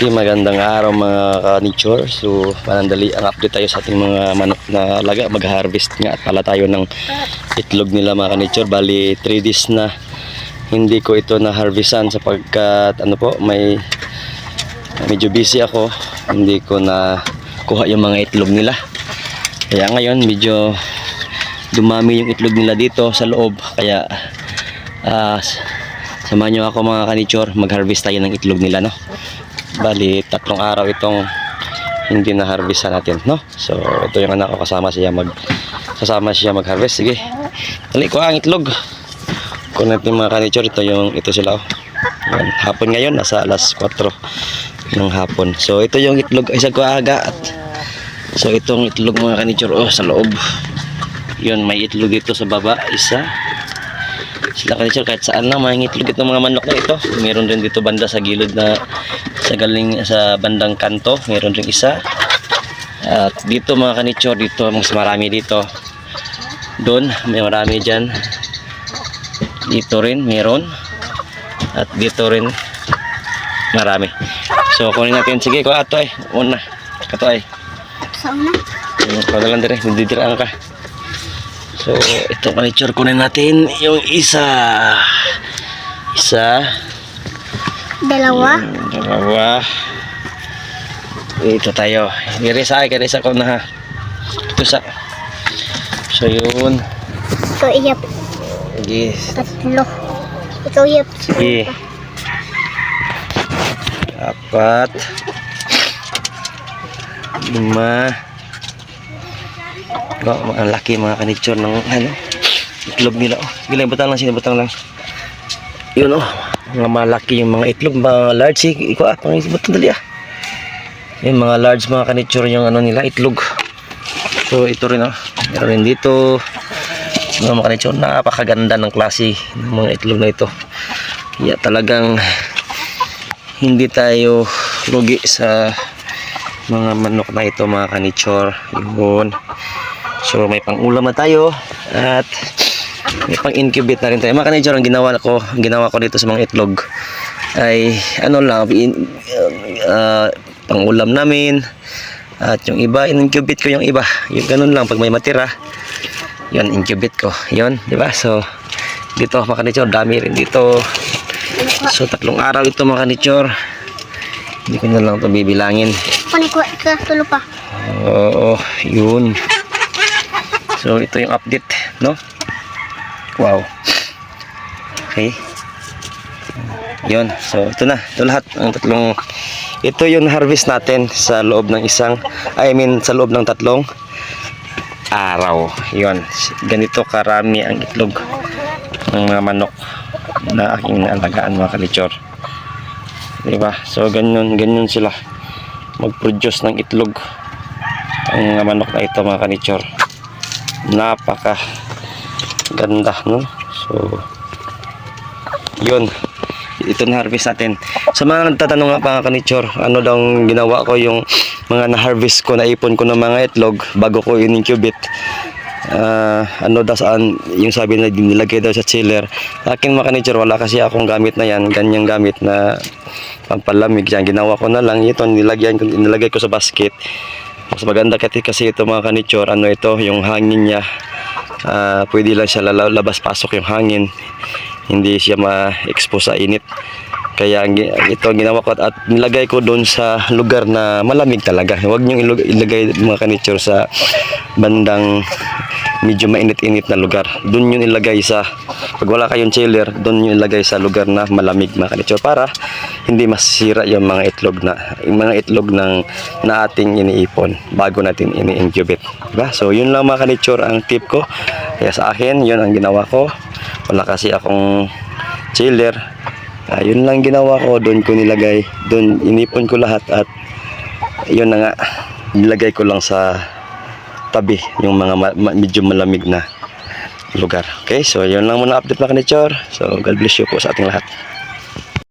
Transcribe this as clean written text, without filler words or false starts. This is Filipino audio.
Okay, magandang araw mga ka-nature. So, panandali ang update tayo sa ating mga manok na alaga. Mag-harvest nga at pala tayo ng itlog nila mga ka-nature. Bali, 3 days na hindi ko ito na-harvestan sapagkat ano po, medyo busy ako. Hindi ko na kuha yung mga itlog nila. Kaya ngayon, medyo dumami yung itlog nila dito sa loob. Kaya, samahan nyo ako mga ka-nature. Mag-harvest tayo ng itlog nila, no? Bali, 3 araw itong hindi na harvestan natin, no? So, ito yung anak ko, sasama siya mag-harvest. Sige, dali ko ang itlog. Kung natin mga ka-nature, ito sila, oh. Yan, hapon ngayon, nasa alas 4 ng hapon. So, ito yung itlog, isa ko aga. So, itong itlog mga ka-nature, oh, sa loob. Yun, may itlog dito sa baba, isa. Sila ka-nature, kahit saan lang may itlog itong mga manok na ito. Meron rin dito banda sa gilid na sa bandang kanto, meron rin isa. At dito mga ka-nature, dito mas marami dito. Doon may marami dyan. Dito rin meron. At dito rin marami. So kunin natin, sige ko ato ay una kato ay sa una lang dire, didiraan ka. So ito ka-nature, kunin natin yung isa, dalawa. Ito tayo. Irisa ko na ha. Ito sa. So yun. Ito iyap. Yes. 3. Ito iyap. Sige. 4. 5. Ang laki mga ka-nature ng ano, itlog nila. Oh, sige, butang lang. Yun oh. Mga malaki yung mga itlog, mga large. Ikaw pang-isibot dali yung mga large mga ka-nature yung ano nila, itlog. So ito rin meron rin dito mga ka-nature, napakaganda ng klase ng mga itlog na ito. Kaya talagang hindi tayo lugi sa mga manok na ito mga ka-nature. Yun. So may pang-ulam na tayo at may pang-incubate na rin tayo mga ka-nature. Ang ginawa ko dito sa mga itlog ay ano lang, pang-ulam namin, at yung iba in-incubate ko, yung iba yung ganun lang, pag may matira yun incubate ko, yun, di ba? So dito mga ka-nature, dami rin dito. So 3 araw ito mga ka-nature, hindi ko na lang ito bibilangin. Tulo pa. Oo, yun. So ito yung update, no? Wow. Okay. Yun. So ito na. Ito lahat. Ang 3. Ito yung harvest natin sa loob ng sa loob ng 3 araw. Yun. Ganito karami ang itlog ng mga manok na aking alagaan mga ka-nature. Diba? So ganyan sila mag-produce ng itlog ang mga manok na ito mga ka-nature. Napaka ganda, no? So yun, ito na harvest natin. Sa mga nagtatanong nga mga ka-nature, ano daw ginawa ko yung mga na-harvest ko, naipon ko ng mga itlog bago ko in-incubate. Ano daw saan yung sabi na nilagay daw sa chiller. Akin mga ka-nature, wala kasi akong gamit na yan, ganyang gamit na pampalamig yan. Ginawa ko na lang ito, nilagay ko sa basket. Mas maganda kasi ito mga ka-nature, ano ito, yung hangin niya, pwede lang siya labas-pasok yung hangin, hindi siya ma-expose sa init. Kaya ito ginawa ko at nilagay ko doon sa lugar na malamig talaga. Huwag nyo ilagay mga ka-nature sa bandang medyo mainit-init na lugar. Doon nyo ilagay pag wala kayong chiller, doon nyo ilagay sa lugar na malamig mga ka-nature para hindi masira yung mga itlog na ating iniipon bago natin ini-incubate. Diba? So yun lang mga ka-nature ang tip ko. Kaya sa akin, yun ang ginawa ko. Wala kasi akong chiller. Yun lang ginawa ko, doon ko nilagay, doon inipon ko lahat at yun na nga, nilagay ko lang sa tabi yung mga medyo malamig na lugar. Okay, so yun lang muna update mga ka-nature. So God bless you po sa ating lahat.